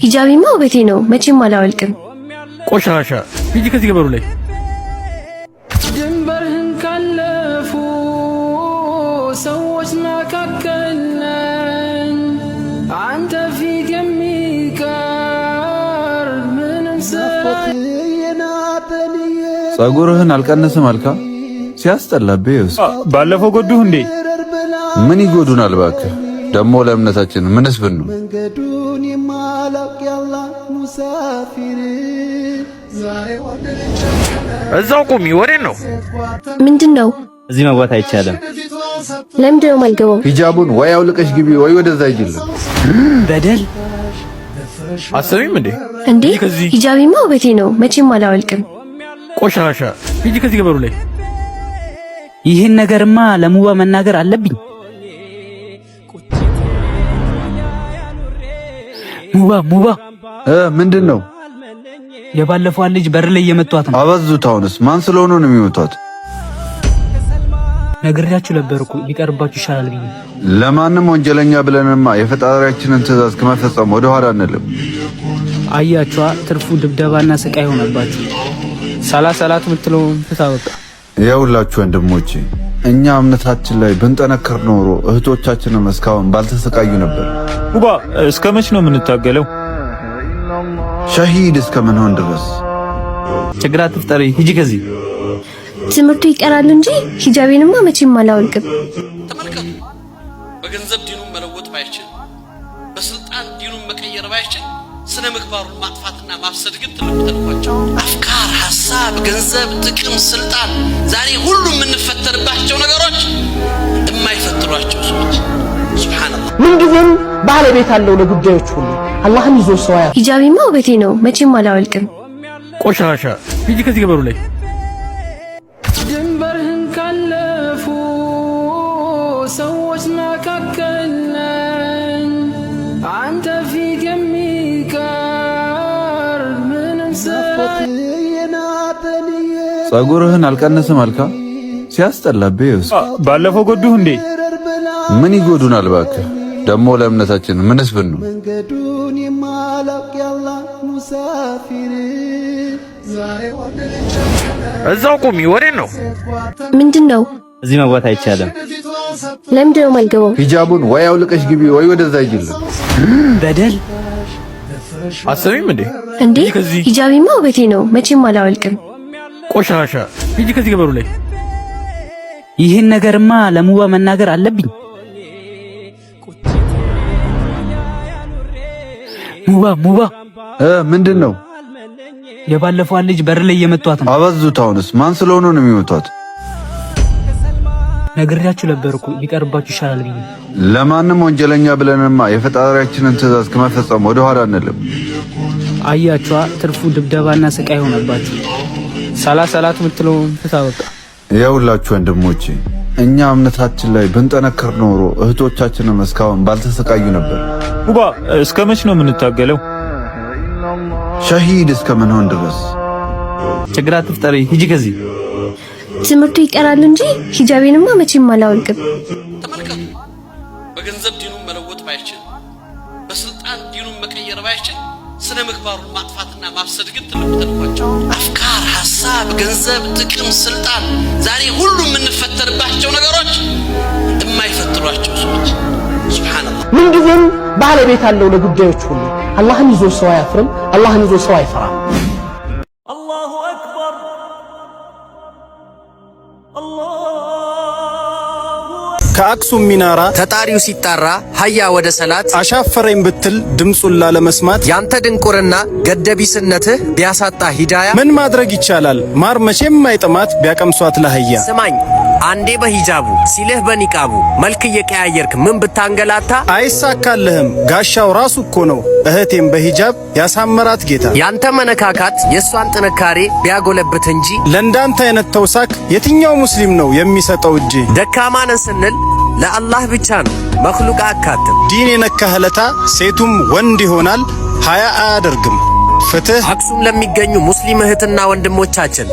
ሂጃቢማ ውበቴ ነው መቼም አላወልቅም። ቆሻሻ ሂጂ ከዚህ ገበሩ ላይ ድንበርህን ካለፉ ሰዎች መካከል ነኝ አንተ ፊት የሚቀር ምንም ጸጉርህን አልቀነስም አልካ ሲያስጠላብህ ባለፈው ጎዱህ እንዴ? ምን ይጎዱናል እባክህ? ደሞ ለእምነታችን ምንስ ብን ነው? መንገዱን የማላውቅ ያላ ሙሳፊር እዛው ቁሚ። ወዴት ነው? ምንድነው? እዚህ መግባት አይቻልም። ለምንድነው የማልገባው? ሂጃቡን ወይ አውልቀሽ ግቢ ወይ ወደዛ ይጅልኝ። በደል አሰሚም እንዴ? ሂጃቢማ ውበቴ ነው መቼም አላወልቅም። ቆሻሻ ሂጂ ከዚህ ገበሩ ላይ ይህን ነገርማ ለሙባ መናገር አለብኝ። ሙባ ምንድነው? የባለፈው ልጅ በር ላይ የመቷት ነው። አበዙት። አሁንስ ማን ስለሆነ ነው የሚመቷት? ነግሬያችሁ ነበርኩ ሊቀርባችሁ ይሻላል ብዬ። ለማንም ወንጀለኛ ብለንማ የፈጣሪያችንን ትእዛዝ ከመፈጸም ወደ ኋላ አንልም። አያችኋ፣ ትርፉ ድብደባና ስቃይ ሆነባችሁ። ሰላት ምትለው ፍታወጣ። ያውላችሁ ወንድሞቼ፣ እኛ እምነታችን ላይ ብንጠነከር ኖሮ እህቶቻችንን እስካሁን ባልተሰቃዩ ነበር። ሙባ እስከ መች ነው የምንታገለው? ሸሂድ እስከምንሆን ድረስ። ችግር አትፍጠሪ፣ ሂጂ ከዚህ። ትምህርቱ ይቀራል እንጂ ሂጃቤንማ መቼም አላወልቅም። ተመልከቱ፣ በገንዘብ ዲኑን መለወጥ ባይችል፣ በስልጣን ዲኑን መቀየር ባይችል፣ ስነ ምግባሩን ማጥፋትና ማፍሰድ ግን ትልቁ ተልኳቸው። አፍካር፣ ሐሳብ፣ ገንዘብ፣ ጥቅም፣ ስልጣን፣ ዛሬ ሁሉ የምንፈተንባቸው ነገሮች የማይፈትሯቸው ሰዎች ሱብሃንአላህ። ምንጊዜም ባለቤት አለው ለጉዳዮች ሁሉ። አላህን ይዞ ሰው ሂጃቢማ ውበቴ ነው መቼም አላወልቅም። ቆሻሻ ሂጂ ከዚህ ገበሩ ላይ ድንበርህን ካለፉ ሰዎች መካከል ነኝ አንተ ፊት የሚቀር ምንም ጸጉርህን አልቀነስም አልካ ሲያስጠላብህ ባለፈው ጎዱህ እንዴ? ምን ይጎዱናል እባክህ? ደሞ ለእምነታችን ምንስ ብን ነው? መንገዱን የማላውቅ ያላ ሙሳፊር እዛው ቁሚ። ወዴት ነው? ምንድነው? እዚህ መግባት አይቻልም። ለምንድነው የማልገባው? ሂጃቡን ወይ አውልቀሽ ግቢ ወይ ወደዛ ይጅልኝ። በደል አሰሚም እንዴ? ሂጃቢማ ውበቴ ነው መቼም አላወልቅም። ቆሻሻ ሂጂ ከዚህ ገበሩ ላይ ይህን ነገርማ ለሙባ መናገር አለብኝ። ሙባ ምንድነው? የባለፈው ልጅ በር ላይ የመቷት ነው። አበዙት። አሁንስ ማን ስለሆነ ነው የሚመቷት? ነግሬያችሁ ነበርኩ ሊቀርባችሁ ይሻላል ብዬ። ለማንም ወንጀለኛ ብለንማ የፈጣሪያችንን ትእዛዝ ከመፈጸም ወደ ኋላ አንልም። አያችኋ፣ ትርፉ ድብደባና ስቃይ ሆነባችሁ። ሰላት ምትለው ፍታወጣ። ያውላችሁ ወንድሞቼ፣ እኛ እምነታችን ላይ ብንጠነከር ኖሮ እህቶቻችንን እስካሁን ባልተሰቃዩ ነበር። ሙባ እስከ መች ነው የምንታገለው? ሸሂድ እስከምንሆን ድረስ። ችግር አትፍጠሪ፣ ሂጂ ከዚህ። ትምህርቱ ይቀራል እንጂ ሂጃቤንማ መቼም አላወልቅም። ተመልከቱ፣ በገንዘብ ዲኑን መለወጥ ባይችል፣ በስልጣን ዲኑን መቀየር ባይችል፣ ስነ ምግባሩን ማጥፋትና ማፍሰድ ግን ትልቁ ተልኳቸው። አፍካር፣ ሐሳብ፣ ገንዘብ፣ ጥቅም፣ ስልጣን፣ ዛሬ ሁሉ የምንፈተንባቸው ነገሮች የማይፈትሯቸው ሰዎች ሱብሃንአላህ። ምንጊዜም ባለቤት አለው ለጉዳዮች ሁሉ። አላህን ይዞ ሰው አያፍርም። አላህን ይዞ ሰው አይፈራም። አላሁ አክበር ከአክሱም ሚናራ ተጣሪው ሲጣራ ሀያ ወደ ሰላት አሻፈረኝ ብትል ድምጹን ላለመስማት ያንተ ድንቁርና ገደቢስነትህ ቢያሳጣ ሂዳያ ምን ማድረግ ይቻላል? ማር መቼም አይጥማት ቢያቀምሷት ለህያ። ስማኝ አንዴ በሂጃቡ ሲልህ በኒቃቡ መልክ እየቀያየርክ ምን ብታንገላታ አይሳካልህም። ጋሻው ራሱ እኮ ነው እህቴም በሂጃብ ያሳመራት ጌታ። ያንተ መነካካት የእሷን ጥንካሬ ቢያጎለብት እንጂ ለእንዳንተ አይነት ተውሳክ የትኛው ሙስሊም ነው የሚሰጠው እጅ? ደካማ ነን ስንል ለአላህ ብቻ ነው መክሉቅ አካትም። ዲን የነካህ ለታ ሴቱም ወንድ ይሆናል ሀያ አያደርግም። ፍትህ አክሱም ለሚገኙ ሙስሊም እህትና ወንድሞቻችን